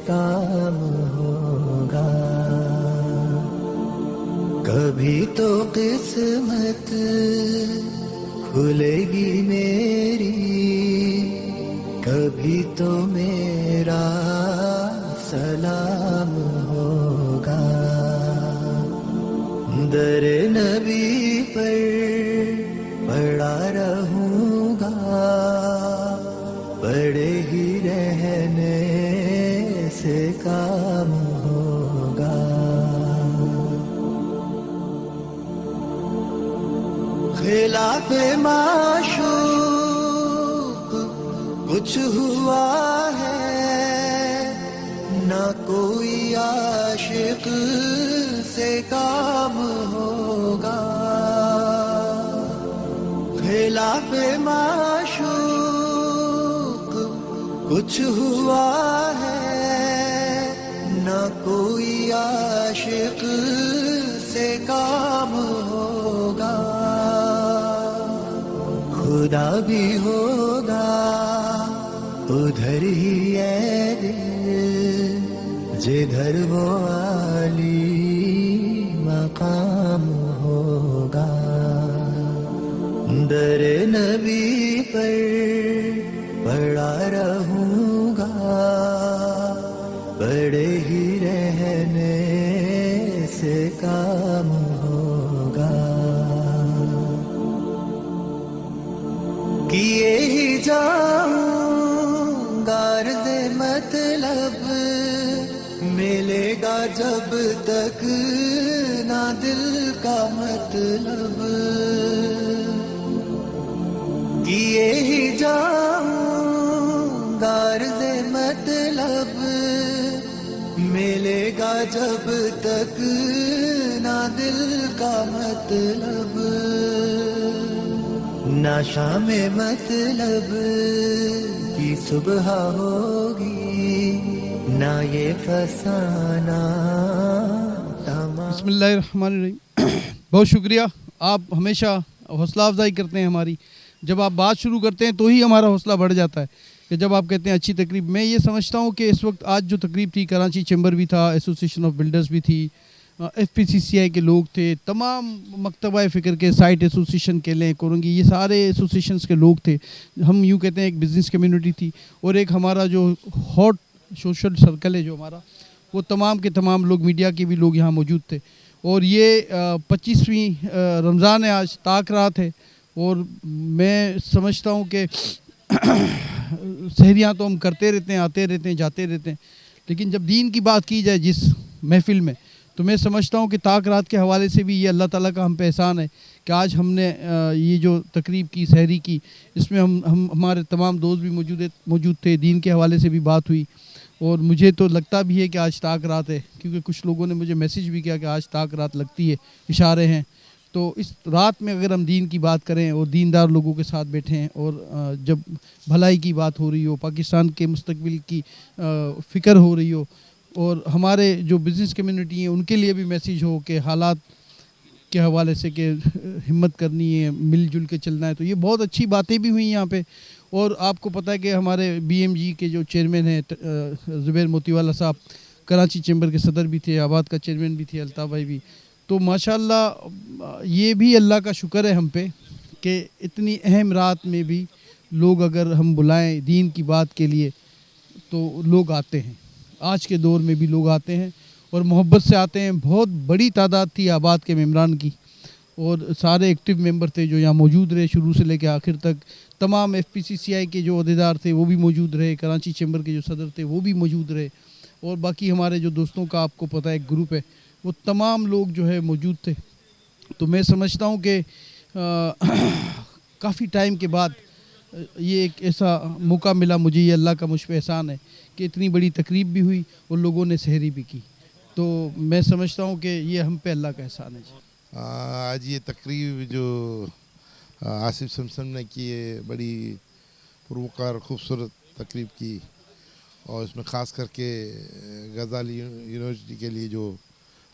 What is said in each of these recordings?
کام ہوگا. کبھی تو قسمت کھلے گی میری, کبھی تو میرا سلام ہوگا. در نبی پر پڑا رہوں گا, پڑے ہی رہنے سے کام ہوگا. خلاف معشوق کچھ ہوا ہے, نہ کوئی عاشق سے کام ہوگا. خلاف معشوق کچھ ہوا ہے, نہ کوئی عاشق سے کام ہوگا. خدا بھی ہوگا ادھر ہی ہے دل, جدھر وہ عالی مقام ہوگا. در نبی پر پڑا رہوں گا, پڑے ہی رہنے سے کام ہوگا. کیے ہی جاؤں غرض مطلب, ملے گا جب تک نہ دل کا مطلب. کیے ہی جاؤں غرض مطلب, ملے گا جب تک نہ دل کا مطلب. نہ شام مطلب کی صبح ہوگی, نہ یہ فسانہ تمام. بسم اللہ الرحمن الرحیم. بہت شکریہ, آپ ہمیشہ حوصلہ افزائی کرتے ہیں ہماری. جب آپ بات شروع کرتے ہیں تو ہی ہمارا حوصلہ بڑھ جاتا ہے, کہ جب آپ کہتے ہیں اچھی تقریب. میں یہ سمجھتا ہوں کہ اس وقت آج جو تقریب تھی, کراچی چیمبر بھی تھا, ایسوسیشن آف بلڈرز بھی تھی, ایف پی سی سی آئی کے لوگ تھے, تمام مکتبہ فکر کے سائٹ ایسوسیشن کے لیں کورنگی, یہ سارے ایسوسیشنز کے لوگ تھے. ہم یوں کہتے ہیں ایک بزنس کمیونٹی تھی, اور ایک ہمارا جو ہاٹ سوشل سرکل ہے جو ہمارا, وہ تمام کے تمام لوگ, میڈیا کے بھی لوگ یہاں موجود تھے. اور یہ 25ویں رمضان ہے آج, تاک رات ہے, اور میں سمجھتا ہوں کہ سحریاں تو ہم کرتے رہتے ہیں, آتے رہتے ہیں, جاتے رہتے ہیں, لیکن جب دین کی بات کی جائے جس محفل میں, تو میں سمجھتا ہوں کہ تاک رات کے حوالے سے بھی یہ اللہ تعالیٰ کا ہم پہ احسان ہے کہ آج ہم نے یہ جو تقریب کی, سحری کی, اس میں ہمارے تمام دوست بھی موجود تھے, دین کے حوالے سے بھی بات ہوئی. اور مجھے تو لگتا بھی ہے کہ آج تاک رات ہے, کیونکہ کچھ لوگوں نے مجھے میسیج بھی کیا کہ آج تاک رات لگتی ہے, اشارے ہیں. تو اس رات میں اگر ہم دین کی بات کریں اور دیندار لوگوں کے ساتھ بیٹھیں, اور جب بھلائی کی بات ہو رہی ہو, پاکستان کے مستقبل کی فکر ہو رہی ہو, اور ہمارے جو بزنس کمیونٹی ہیں ان کے لیے بھی میسیج ہو کہ حالات کے حوالے سے کہ ہمت کرنی ہے, مل جل کے چلنا ہے, تو یہ بہت اچھی باتیں بھی ہوئیں یہاں پہ. اور آپ کو پتہ ہے کہ ہمارے بی ایم جی کے جو چیئرمین ہیں زبیر موتی والا صاحب, کراچی چیمبر کے صدر بھی تھے, آباد کا چیئرمین بھی تھے, الطاف بھائی بھی. تو ماشاءاللہ یہ بھی اللہ کا شکر ہے ہم پہ کہ اتنی اہم رات میں بھی لوگ اگر ہم بلائیں دین کی بات کے لیے تو لوگ آتے ہیں. آج کے دور میں بھی لوگ آتے ہیں اور محبت سے آتے ہیں. بہت بڑی تعداد تھی آباد کے ممبران کی, اور سارے ایکٹیو ممبر تھے جو یہاں موجود رہے شروع سے لے کے آخر تک. تمام ایف پی سی سی آئی کے جو عہدیدار تھے وہ بھی موجود رہے, کراچی چیمبر کے جو صدر تھے وہ بھی موجود رہے, اور باقی ہمارے جو دوستوں کا آپ کو پتہ ہے ایک گروپ ہے, وہ تمام لوگ جو ہے موجود تھے. تو میں سمجھتا ہوں کہ کافی ٹائم کے بعد یہ ایک ایسا موقع ملا مجھے, یہ اللہ کا مجھ پہ احسان ہے کہ اتنی بڑی تقریب بھی ہوئی اور لوگوں نے سحری بھی کی. تو میں سمجھتا ہوں کہ یہ ہم پہ اللہ کا احسان ہے. آج یہ تقریب جو آصف سمسم نے کی ہے, بڑی پروکار خوبصورت تقریب کی, اور اس میں خاص کر کے غزالی یونیورسٹی کے لیے جو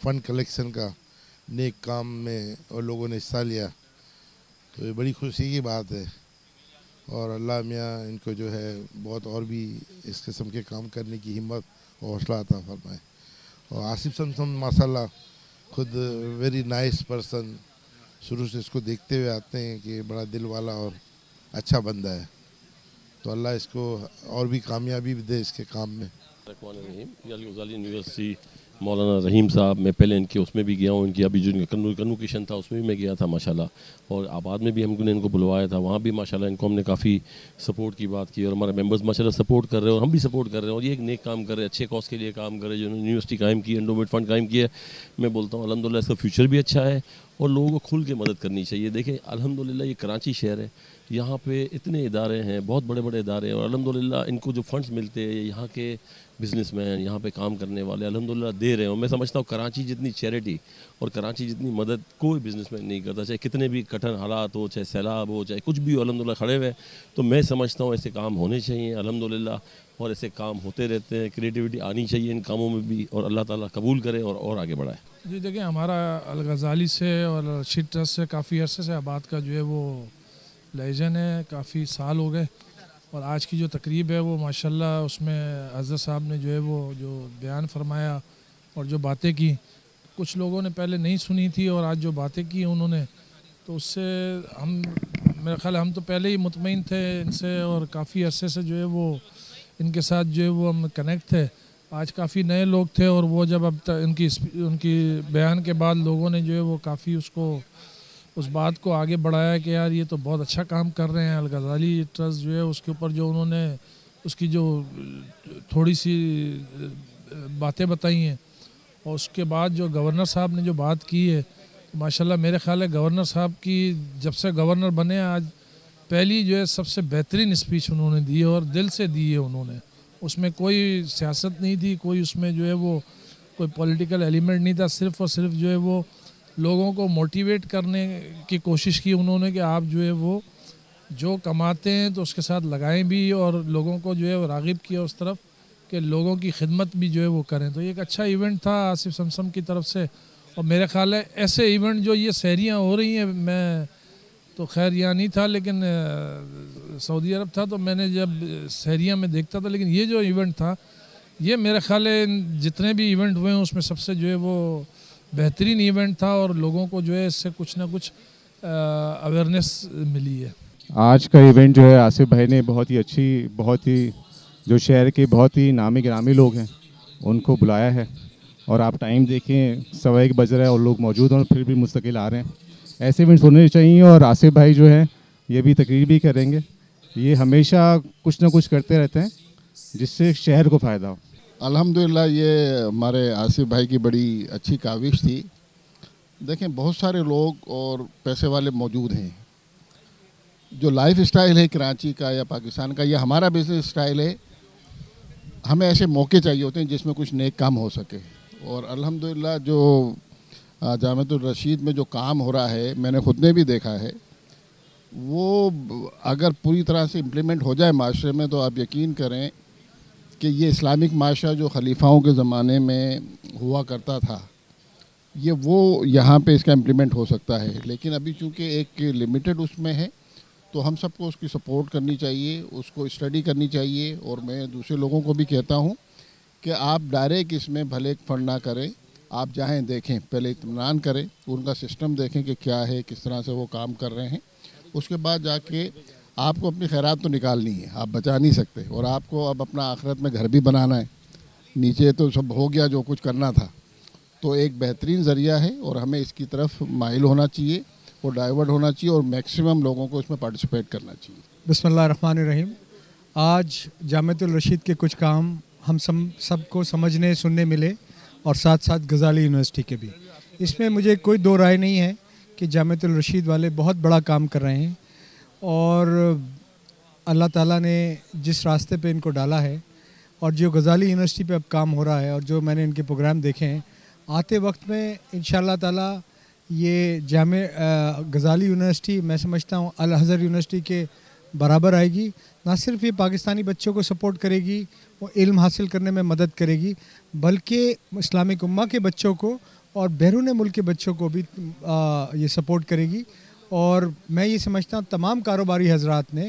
فنڈ کلیکشن کا نیک کام میں اور لوگوں نے حصہ لیا, تو یہ بڑی خوشی کی بات ہے. اور اللہ میاں ان کو جو ہے بہت اور بھی اس قسم کے کام کرنے کی ہمت اور حوصلہ عطا فرمائے. اور آصف سمسم ماشاء اللہ خود ویری نائس پرسن, شروع سے اس کو دیکھتے ہوئے آتے ہیں کہ بڑا دل والا اور اچھا بندہ ہے. تو اللہ اس کو اور بھی کامیابی دے اس کے کام میں. الرحمن الرحیم. یہ الغزالی یونیورسٹی مولانا رحیم صاحب, میں پہلے ان کے اس میں بھی گیا ہوں, ان کی ابھی جو کنوکیشن تھا اس میں بھی میں گیا تھا ماشاءاللہ. اور آباد میں بھی ہم نے ان کو بلوایا تھا, وہاں بھی ماشاءاللہ ان کو ہم نے کافی سپورٹ کی بات کی, اور ہمارے ممبرز ماشاءاللہ سپورٹ کر رہے ہیں اور ہم بھی سپورٹ کر رہے ہیں. اور یہ ایک نیک کام کر رہے ہیں, اچھے کاز کے لیے کام کر رہے ہیں, جو انہوں نے یونیورسٹی قائم کی, انڈومنٹ فنڈ قائم کیا ہے. میں بولتا ہوں الحمدللہ اس کا فیوچر بھی اچھا ہے اور لوگوں کو کھل کے مدد کرنی چاہیے. دیکھیں الحمدللہ یہ کراچی شہر ہے, یہاں پہ اتنے ادارے ہیں, بہت بڑے بڑے ادارے ہیں, اور الحمدللہ ان کو جو فنڈز ملتے ہیں یہاں کے بزنس مین, یہاں پہ کام کرنے والے الحمدللہ دے رہے ہیں. اور میں سمجھتا ہوں کراچی جتنی چیریٹی اور کراچی جتنی مدد کوئی بزنس مین نہیں کرتا, چاہے کتنے بھی کٹھن حالات ہو, چاہے سیلاب ہو, چاہے کچھ بھی ہو, الحمدللہ کھڑے ہوئے. تو میں سمجھتا ہوں ایسے کام ہونے چاہیے الحمدللہ, اور ایسے کام ہوتے رہتے ہیں. کریٹیوٹی آنی چاہیے ان کاموں میں بھی, اور اللہ تعالیٰ قبول کرے اور آگے بڑھائے. جی دیکھیں, ہمارا الغزالی سے اور رشید ٹرسٹ سے کافی عرصے سے آباد کا جو ہے وہ لیجن ہے, کافی سال ہو گئے. اور آج کی جو تقریب ہے وہ ماشاءاللہ اس میں حضرت صاحب نے جو ہے وہ جو بیان فرمایا اور جو باتیں کی, کچھ لوگوں نے پہلے نہیں سنی تھی اور آج جو باتیں کی انہوں نے, تو اس سے ہم میرا خیال ہم تو پہلے ہی مطمئن تھے ان سے, اور کافی عرصے سے جو ہے وہ ان کے ساتھ جو ہے وہ ہم کنیکٹ تھے. آج کافی نئے لوگ تھے, اور وہ جب اب ان کی بیان کے بعد لوگوں نے جو ہے وہ کافی اس بات کو آگے بڑھایا کہ یار یہ تو بہت اچھا کام کر رہے ہیں. الغزالی ٹرسٹ جو ہے اس کے اوپر جو انہوں نے اس کی جو تھوڑی سی باتیں بتائی ہیں, اور اس کے بعد جو گورنر صاحب نے جو بات کی ہے, ماشاءاللہ میرے خیال ہے گورنر صاحب کی جب سے گورنر بنے آج پہلی جو ہے سب سے بہترین اسپیچ انہوں نے دی ہے, اور دل سے دی ہے انہوں نے. اس میں کوئی سیاست نہیں تھی, کوئی اس میں جو ہے وہ کوئی پولیٹیکل ایلیمنٹ نہیں تھا, صرف اور صرف جو ہے وہ لوگوں کو موٹیویٹ کرنے کی کوشش کی انہوں نے کہ آپ جو ہے وہ جو کماتے ہیں تو اس کے ساتھ لگائیں بھی, اور لوگوں کو جو ہے وہ راغب کیا اس طرف کہ لوگوں کی خدمت بھی جو ہے وہ کریں. تو یہ ایک اچھا ایونٹ تھا آصف سمسم کی طرف سے. اور میرے خیال ہے ایسے ایونٹ جو یہ سحریاں ہو رہی ہیں, میں تو خیر یہاں نہیں تھا لیکن سعودی عرب تھا, تو میں نے جب سحریاں میں دیکھتا تھا, لیکن یہ جو ایونٹ تھا یہ میرے خیال ہے جتنے بھی ایونٹ ہوئے ہیں اس میں سب سے جو ہے وہ بہترین ایونٹ تھا, اور لوگوں کو جو ہے اس سے کچھ نہ کچھ اویئرنیس ملی ہے. آج کا ایونٹ جو ہے آصف بھائی نے بہت ہی جو شہر کے بہت ہی نامی گرامی لوگ ہیں ان کو بلایا ہے, اور آپ ٹائم دیکھیں 1:15 بج رہا ہے اور لوگ موجود ہیں, اور پھر بھی مستقل آ رہے ہیں. ایسے ایونٹس ہونے چاہیے, اور آصف بھائی جو ہیں یہ بھی تقریر بھی کریں گے. یہ ہمیشہ کچھ نہ کچھ کرتے رہتے ہیں جس سے شہر کو فائدہ ہو. الحمدللہ یہ ہمارے آصف بھائی کی بڑی اچھی کاوش تھی. دیکھیں بہت سارے لوگ اور پیسے والے موجود ہیں. جو لائف اسٹائل ہے کراچی کا یا پاکستان کا یا ہمارا بزنس اسٹائل ہے, ہمیں ایسے موقع چاہیے ہوتے ہیں جس میں کچھ نیک کام ہو سکے. اور الحمدللہ جو جامعۃ الرشید میں جو کام ہو رہا ہے, میں نے خود نے بھی دیکھا ہے, وہ اگر پوری طرح سے امپلیمنٹ ہو جائے معاشرے میں تو آپ یقین کریں کہ یہ اسلامک معاشرہ جو خلیفاؤں کے زمانے میں ہوا کرتا تھا, یہ وہ یہاں پہ اس کا امپلیمنٹ ہو سکتا ہے. لیکن ابھی چونکہ ایک لمیٹڈ اس میں ہے, تو ہم سب کو اس کی سپورٹ کرنی چاہیے, اس کو اسٹڈی کرنی چاہیے. اور میں دوسرے لوگوں کو بھی کہتا ہوں کہ آپ ڈائریکٹ اس میں بھلے فنڈ نہ کریں, آپ جائیں دیکھیں, پہلے اطمینان کریں, ان کا سسٹم دیکھیں کہ کیا ہے, کس طرح سے وہ کام کر رہے ہیں. اس کے بعد جا کے آپ کو اپنی خیرات تو نکالنی ہے, آپ بچا نہیں سکتے, اور آپ کو اب اپنا آخرت میں گھر بھی بنانا ہے. نیچے تو سب ہو گیا جو کچھ کرنا تھا, تو ایک بہترین ذریعہ ہے, اور ہمیں اس کی طرف مائل ہونا چاہیے اور ڈائیورٹ ہونا چاہیے, اور میکسیمم لوگوں کو اس میں پارٹیسپیٹ کرنا چاہیے. بسم اللہ الرحمن الرحیم. آج جامعۃ الرشید کے کچھ کام ہم سب کو سمجھنے سننے ملے, اور ساتھ ساتھ غزالی یونیورسٹی کے بھی. اس میں مجھے کوئی دو رائے نہیں ہے کہ جامعۃ الرشید والے بہت بڑا کام کر رہے ہیں, اور اللہ تعالیٰ نے جس راستے پہ ان کو ڈالا ہے, اور جو غزالی یونیورسٹی پہ اب کام ہو رہا ہے, اور جو میں نے ان کے پروگرام دیکھے ہیں, آتے وقت میں انشاءاللہ تعالیٰ یہ غزالی یونیورسٹی میں سمجھتا ہوں الازہر یونیورسٹی کے برابر آئے گی. نہ صرف یہ پاکستانی بچوں کو سپورٹ کرے گی, وہ علم حاصل کرنے میں مدد کرے گی, بلکہ اسلامک امہ کے بچوں کو اور بیرون ملک کے بچوں کو بھی یہ سپورٹ کرے گی. اور میں یہ سمجھتا ہوں تمام کاروباری حضرات نے